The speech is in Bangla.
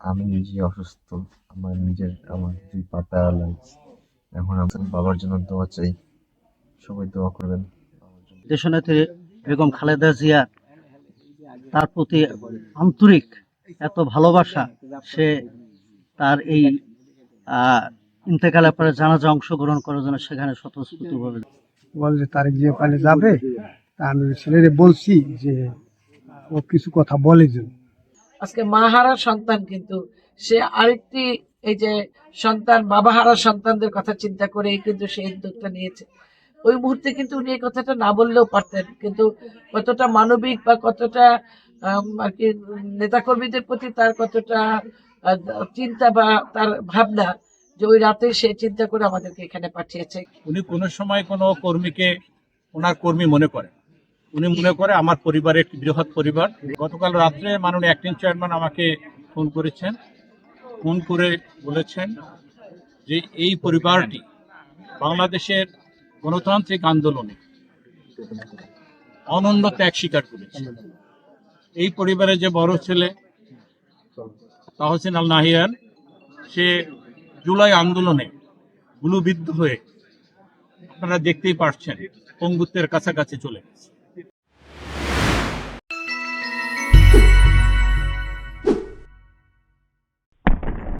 আমি নিজে অসুস্থ, আমার দুই পা প্যারালাইজ। এখন আমি বাবার জন্য দোয়া চাই, সবাই দোয়া করবেন। দেশনেত্রী বেগম খালেদা জিয়া, তার প্রতি আন্তরিক এত ভালোবাসা, সে তার এই ইন্তেকালের পরে জানাজা অংশগ্রহণ করার জন্য সেখানে স্বতঃস্ফূর্তভাবে বল যে তারেক জিয়া পালে যাবে, তা আমি ছেলেরে বলছি যে ও কিছু কথা বলে যে আজকে মা হারা সন্তান, কিন্তু সে আরেকটি এই যে সন্তান, বাবা হারা সন্তানদের কথা চিন্তা করে কিন্তু সে উদ্যোগটা নিয়েছে। ওই মুহূর্তে কিন্তু উনি এই কথাটা না বললেও পারতেন, কিন্তু কতটা মানবিক বা কতটা আর কি নেতাকর্মীদের প্রতি তার কতটা চিন্তা বা তার ভাবনা, যে ওই রাতে সে চিন্তা করে আমাদেরকে এখানে পাঠিয়েছে। উনি কোনো সময় কোনো কর্মীকে ওনার কর্মী মনে করেন, উনি মনে করে আমার পরিবারের একটি বৃহৎ পরিবার। গতকাল রাত্রে মাননীয় অ্যাক্টিং চেয়ারম্যান আমাকে ফোন করেছেন, ফোন করে বলেছেন যে এই পরিবারটি বাংলাদেশের গণতান্ত্রিক আন্দোলনে অনন্য ত্যাগ স্বীকার করেছে। এই পরিবারের যে বড় ছেলে তাহসিন আল নাহিয়ান, সে জুলাই আন্দোলনে গুলিবিদ্ধ হয়ে আপনারা দেখতেই পাচ্ছেন পঙ্গুত্বের কাছাকাছি চলে গেছে।